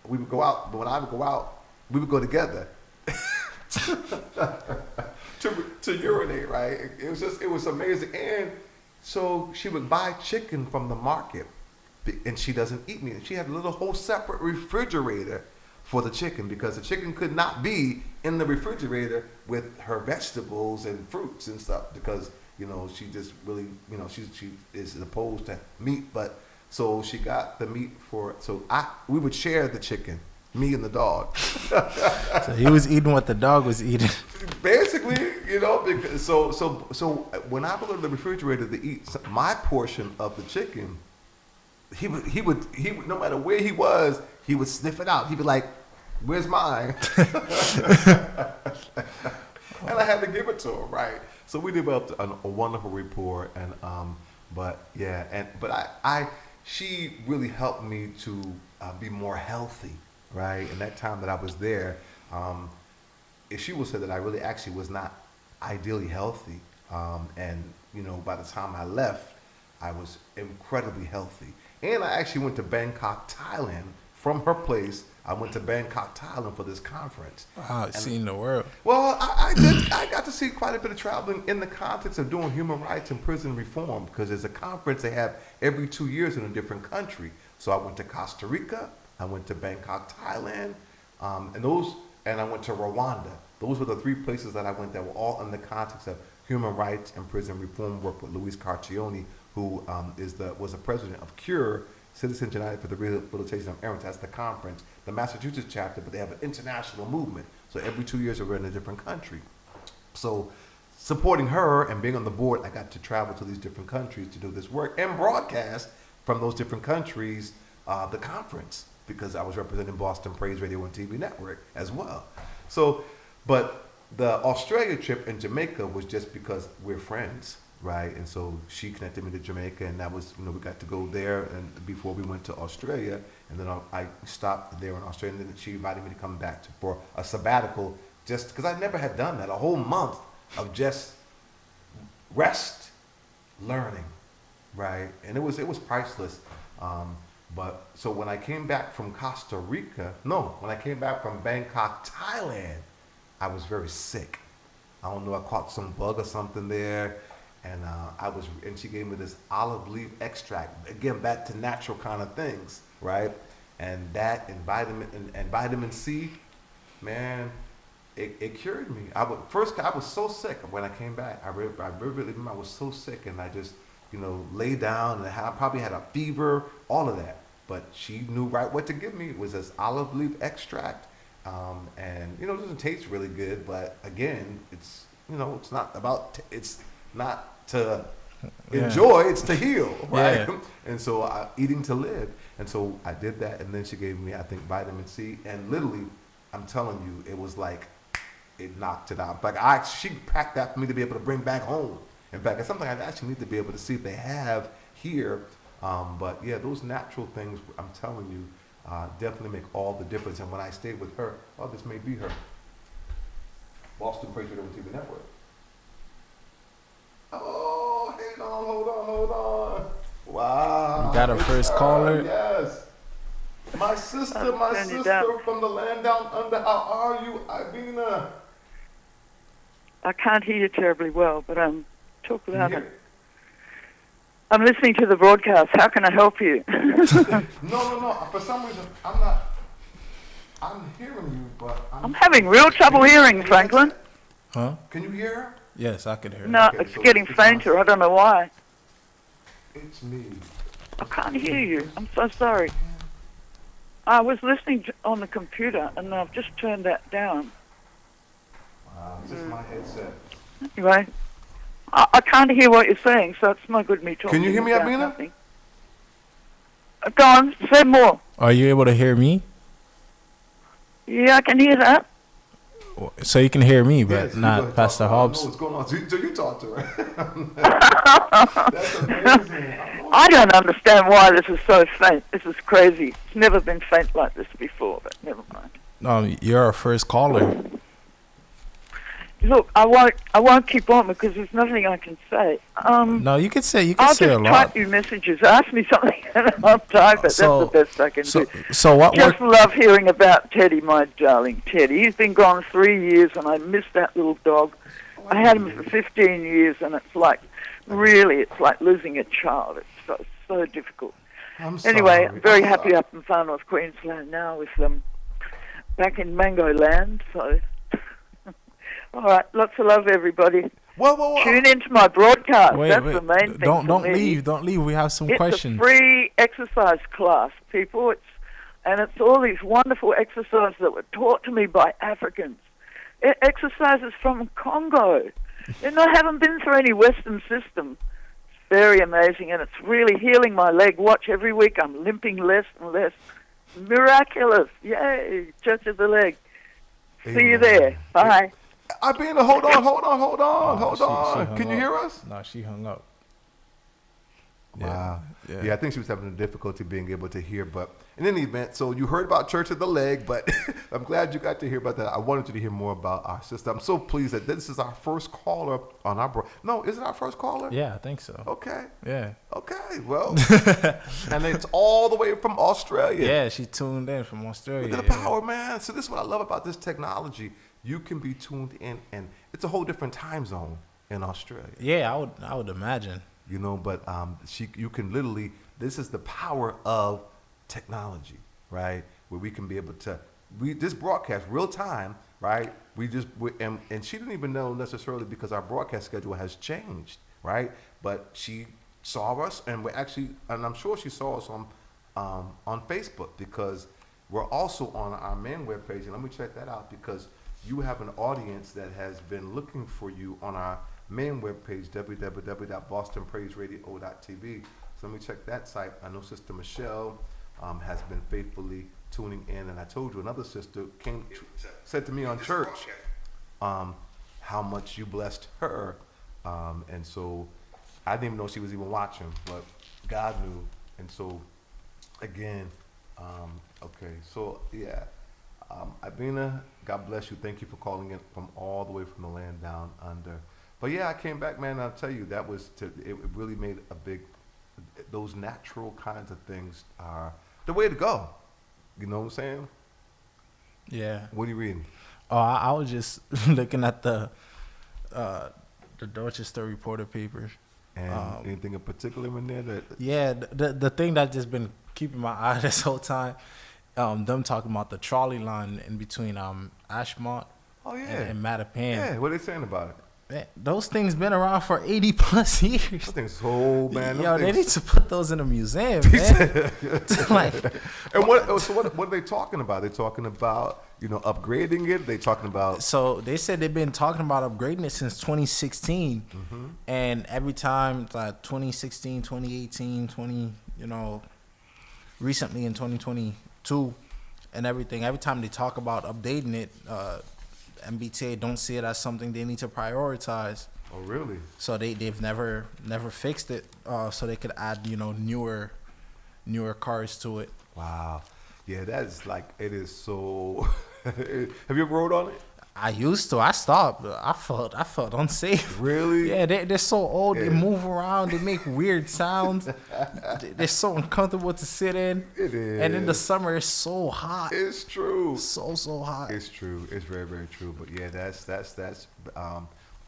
we would go out. But when I would go out, we would go together to urinate, right? It was amazing, and so she would buy chicken from the market. And she doesn't eat meat. She had a little whole separate refrigerator for the chicken because the chicken could not be in the refrigerator with her vegetables and fruits and stuff because she just really she is opposed to meat. But so she got the meat we would share the chicken, me and the dog. So he was eating what the dog was eating. Basically, because so when I would go to the refrigerator to eat my portion of the chicken. He would no matter where he was, he would sniff it out. He'd be like, "Where's mine?" And I had to give it to him, right? So we developed a wonderful rapport, and she really helped me to be more healthy, right? And that time that I was there, she will say that I really actually was not ideally healthy, and by the time I left, I was incredibly healthy. And I actually went to Bangkok, Thailand. From her place, I went to Bangkok, Thailand for this conference. Wow, seeing the world. Well, I got to see quite a bit of traveling in the context of doing human rights and prison reform because there's a conference they have every 2 years in a different country. So I went to Costa Rica, I went to Bangkok, Thailand, and I went to Rwanda. Those were the 3 places that I went that were all in the context of human rights and prison reform work with Luis Carcioni, who was the president of CURE, Citizens United for the Rehabilitation of Immigrants. That's the conference, the Massachusetts chapter, but they have an international movement. So every 2 years we're in a different country. So supporting her and being on the board, I got to travel to these different countries to do this work and broadcast from those different countries the conference because I was representing Boston Praise Radio and TV Network as well. So, but the Australia trip in Jamaica was just because we're friends. Right, and so she connected me to Jamaica, and that was, we got to go there, and before we went to Australia, and then I stopped there in Australia, and then she invited me to come back for a sabbatical, just because I never had done that, a whole month of just rest, learning, right, and it was priceless. But so when I came back from when I came back from Bangkok, Thailand, I was very sick. I don't know, I caught some bug or something there. And she gave me this olive leaf extract, again, back to natural kind of things, right? And that and vitamin C, man, it cured me. I was so sick when I came back. I really remember I was so sick, and I just, lay down, and I probably had a fever, all of that. But she knew right what to give me. It was this olive leaf extract, and it doesn't taste really good, but again, it's it's not to enjoy, it's to heal, right? Yeah. And so eating to live. And so I did that, and then she gave me, I think, vitamin C, and literally, I'm telling you, it was like, it knocked it out. Like she packed that for me to be able to bring back home. In fact, it's something I actually need to be able to see if they have here. But yeah, those natural things, I'm telling you, definitely make all the difference. And when I stayed with her, this may be her. Boston Praise Radio and TV Network. Oh, hold on. Wow. You got our first caller? Yes. My sister from the land down under. How are you, Ivina? I can't hear you terribly well, but talk louder. I'm listening to the broadcast. How can I help you? No. For some reason, I'm not. I'm hearing you, but I'm having real trouble hearing, Franklin. Huh? Can you hear her? Yes, I could hear. No, Okay, it's so getting it's fainter. I don't know why. It's me. I can't hear you. I'm so sorry. I was listening on the computer, and I've just turned that down. This is my headset. Anyway, I can't hear what you're saying, so it's no good me talking. Can you hear me, about Abina? nothing. Go on, say more. Are you able to hear me? Yeah, I can hear that. So you can hear me, but Yes, you go not ahead, Pastor talk to her. I don't Hobbs. know what's going on. So you talk to her. That's amazing. I don't understand why this is so faint. This is crazy. It's never been faint like this before, but never mind. You're our first caller. Look, I won't keep on because there's nothing I can say. No, you can say I'll say a just lot. type you messages. Ask me something and I'll type it. So- That's the best I can do. So what Just work? love hearing about Teddy, my darling Teddy. He's been gone 3 years and I miss that little dog. I had him for 15 years and it's like losing a child. It's so difficult. I'm sorry. Anyway, I'm very I'm happy sorry. up in far north Queensland now with them back in Mango Land. So, all right, lots of love, everybody. Whoa. Tune into my broadcast. Wait, That's wait. the main thing. Don't for me. leave. Don't leave. We have some It's questions. a free exercise class, people. It's all these wonderful exercises that were taught to me by Africans. Exercises from Congo. And I haven't been through any Western system. It's very amazing, and it's really healing my leg. Watch every week. I'm limping less and less. Miraculous. Yay. Church of the leg. See you Amen. there. Bye. Abina, hold on. She hung Can you up. hear us? No, she hung up. Wow. Yeah. Yeah, I think she was having difficulty being able to hear. But in any event, so you heard about Church of the Leg, but I'm glad you got to hear about that. I wanted you to hear more about our sister. I'm so pleased that this is our first caller on our No, is it our first caller? Yeah, I think so. Okay. Yeah. Okay. Well, and it's all the way from Australia. Yeah, she tuned in from Australia. Look at the power, man. So this is what I love about this technology. You can be tuned in, and it's a whole different time zone in Australia. Yeah, I would imagine. You know, but you can literally, this is the power of technology, right? Where we can be able to this broadcast real time, right? And she didn't even know necessarily because our broadcast schedule has changed, right? But she saw us, and and I'm sure she saw us on Facebook, because we're also on our main webpage. And let me check that out, because you have an audience that has been looking for you on our main webpage, www.bostonpraiseradio.tv. So let me check that site. I know Sister Michelle has been faithfully tuning in, and I told you another sister said to me on church how much you blessed her, and so I didn't even know she was even watching, but God knew. And so again, okay, so yeah, Abina, God bless you. Thank you for calling in from all the way from the land down under. But yeah, I came back, man. And I'll tell you, it really made a big. Those natural kinds of things are the way to go. You know what I'm saying? Yeah. What are you reading? Oh, I was just looking at the Dorchester Reporter papers. And anything in particular in there that? Yeah, the thing that just been keeping my eye this whole time, them talking about the trolley line in between Ashmont Oh yeah. and Mattapan. Yeah. What are they saying about it? Man, those things been around for 80 plus years. I think so, man. Yo, they need to put those in a museum, man. Like, And what are they talking about? They talking about, upgrading it? They talking about? so they said they've been talking about upgrading it since 2016, and every time, like 2016, 2018, recently in 2022, and everything. Every time they talk about updating it, MBTA don't see it as something they need to prioritize. Oh, really? So they've never fixed it, so they could add newer cars to it. Wow. Yeah, that's like, it is so. Have you ever rode on it? I used to. I stopped. I felt unsafe. Really? Yeah, they're so old. Yeah. They move around. They make weird sounds. They're so uncomfortable to sit in. It is. And in the summer, it's so hot. It's true. So hot. It's true. It's very, very true. But yeah, that's.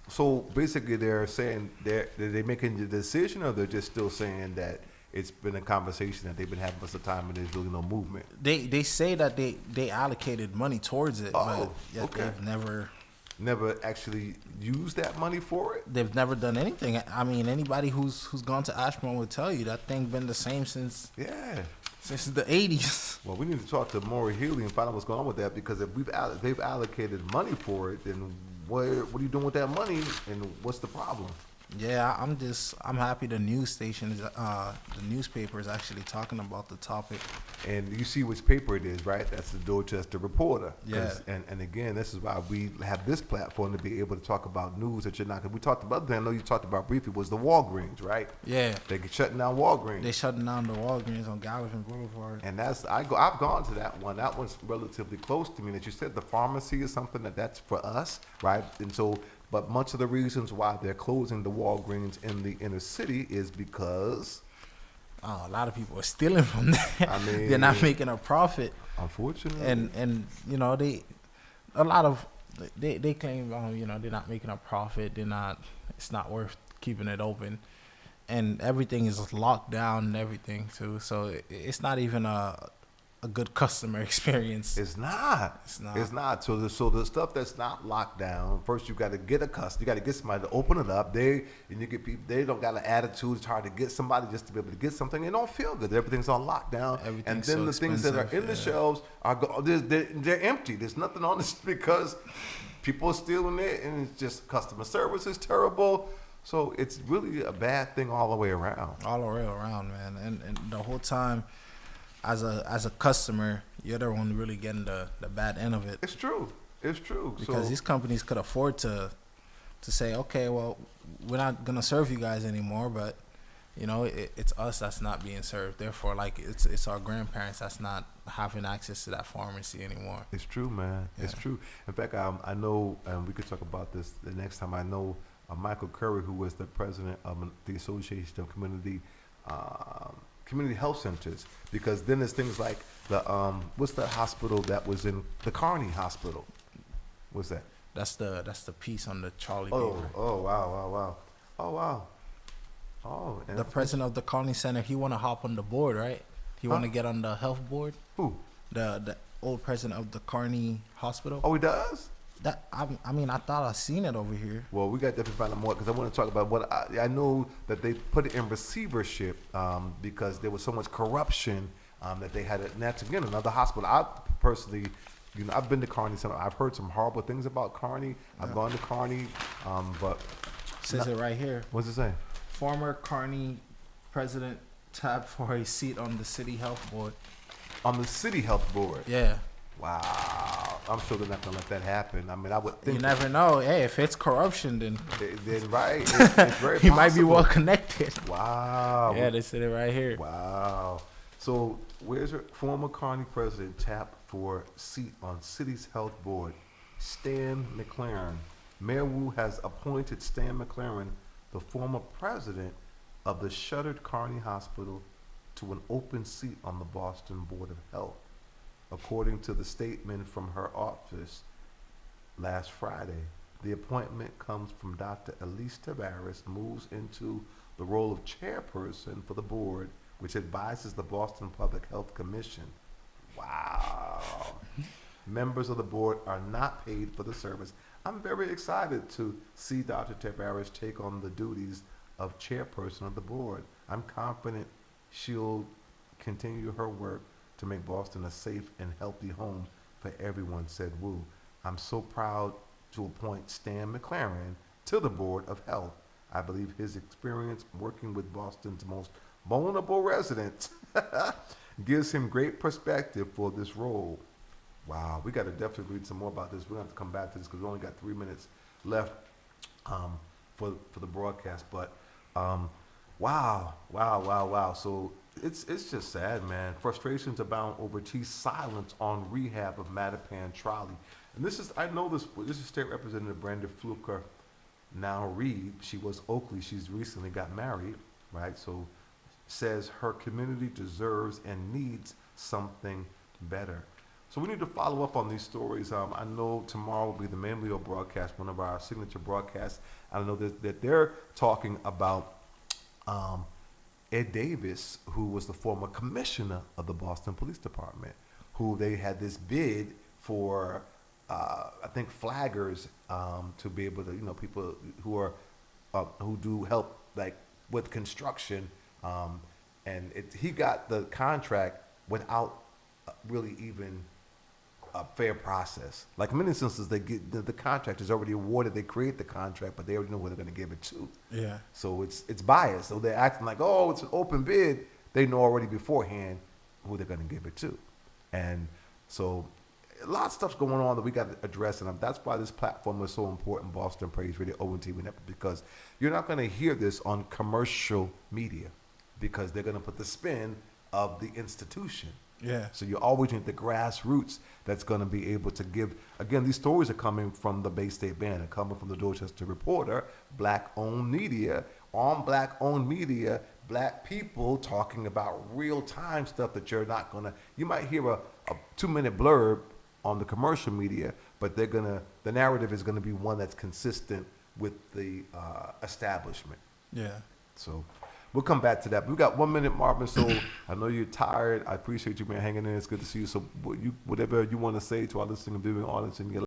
So basically, they're saying they're making the decision, or they're just still saying that it's been a conversation that they've been having for some time, and there's really no movement. They say that they allocated money towards it, Oh, but yet okay. they've Never actually used that money for it. never done anything. I mean, anybody who's gone to Ashburn will tell you that thing been the same since Yeah. the 80s. Well, we need to talk to Maury Healy and find out what's going on with that, because if they've allocated money for it, then what are you doing with that money, and what's the problem? Yeah, I'm happy the news station the newspaper is actually talking about the topic. And you see which paper it is, right? That's the Dorchester Reporter. Yeah. And again, this is why we have this platform to be able to talk about news that you're not. Cause we talked about. I know you talked about briefly was the Walgreens, right? Yeah, They shutting down Walgreens. they shutting down the Walgreens on Gallatin Boulevard. And I've gone to that one. That one's relatively close to me. That you said the pharmacy is something that's for us, right? And so, but much of the reasons why they're closing the Walgreens in the inner city is because, A lot of people are stealing from that. I mean, they're not making a profit, unfortunately, and you know they claim they're not making a profit. It's not worth keeping it open, and everything is locked down and everything too. So it's not even a good customer experience. It's not. It's not. So the stuff that's not locked down, first you got to get a customer. You got to get somebody to open it up. You get people. They don't got an attitude. It's hard to get somebody just to be able to get something. It don't feel good. Everything's on lockdown. And then so the things that are in the shelves are they're empty. There's nothing on this because people are stealing it, and it's just customer service is terrible. So it's really a bad thing all the way around. All the way around, man. And the whole time, as a customer, you're the one really getting the bad end of it. It's true. It's true. Because these companies could afford to say, okay, well, we're not gonna serve you guys anymore, but it's us that's not being served. Therefore, like it's our grandparents that's not having access to that pharmacy anymore. It's true, man. Yeah. It's true. In fact, I know, and we could talk about this the next time. I know Michael Curry, who was the president of the Association of Community Health Centers, because then there's things like the what's that hospital that was in the Kearney Hospital? What's that? That's the piece on the Charlie Oh, paper. oh wow. Oh wow. Oh, and the president of the Kearney Center, he want to hop on the board, right? He want to get on the health board. Who? The old president of the Kearney Hospital. Oh, he does? That I mean, I thought I seen it over here. Well, we got to definitely find out more, because I want to talk about what I know that they put it in receivership because there was so much corruption that they had it. And that's, again, another hospital. I personally, I've been to Kearney Center. I've heard some horrible things about Kearney. I've gone to Kearney, but says it right here. What's it say? Former Kearney president tapped for a seat on the city health board. On the city health board? Yeah. Wow. I'm sure they're not going to let that happen. I mean, I would think. You never know. Hey, if it's corruption, then right. It's very he possible. might be well connected. Wow. Yeah, they said it right here. Wow. So where's your former Kearney president tapped for seat on city's health board? Stan McLaren. Mayor Wu has appointed Stan McLaren, the former president of the shuttered Kearney Hospital, to an open seat on the Boston Board of Health. According to the statement from her office last Friday, the appointment comes from Dr. Elise Tavares, moves into the role of chairperson for the board, which advises the Boston Public Health Commission. Wow. Members of the board are not paid for the service. I'm very excited to see Dr. Tavares take on the duties of chairperson of the board. I'm confident she'll continue her work to make Boston a safe and healthy home for everyone, said Wu. I'm so proud to appoint Stan McLaren to the Board of Health. I believe his experience working with Boston's most vulnerable residents gives him great perspective for this role. Wow, we got to definitely read some more about this. We're going to have to come back to this because we only got 3 minutes left for the broadcast. But wow. So it's just sad, man. Frustrations abound over T's silence on rehab of Mattapan trolley. And this is State Representative Brenda Fluker now Reed. She was Oakley. She's recently got married, right? So says her community deserves and needs something better. So we need to follow up on these stories. I know tomorrow will be the Manlio broadcast, one of our signature broadcasts. I know that they're talking about Ed Davis, who was the former commissioner of the Boston Police Department, who they had this bid for, I think flaggers, to be able to, people who are who do help like with construction, and he got the contract without really even a fair process. Like in many instances, they get the contract is already awarded. They create the contract, but they already know who they're going to give it to. Yeah. So it's biased. So they're acting like, oh, it's an open bid. They know already beforehand who they're going to give it to, and so a lot of stuff's going on that we got to address, and that's why this platform is so important, Boston Praise Radio, ONT, because you're not going to hear this on commercial media because they're going to put the spin of the institution. Yeah. So you always need the grassroots that's going to be able to give. Again, these stories are coming from the Bay State Band and coming from the Dorchester Reporter, black-owned media, on black-owned media, black people talking about real-time stuff that you're not going to. You might hear a 2-minute blurb on the commercial media, but the narrative is going to be one that's consistent with the establishment. Yeah. So we'll come back to that. We got 1 minute, Marvin. So I know you're tired. I appreciate you, man, hanging in. It's good to see you. So whatever you want to say to our listening and viewing audience, and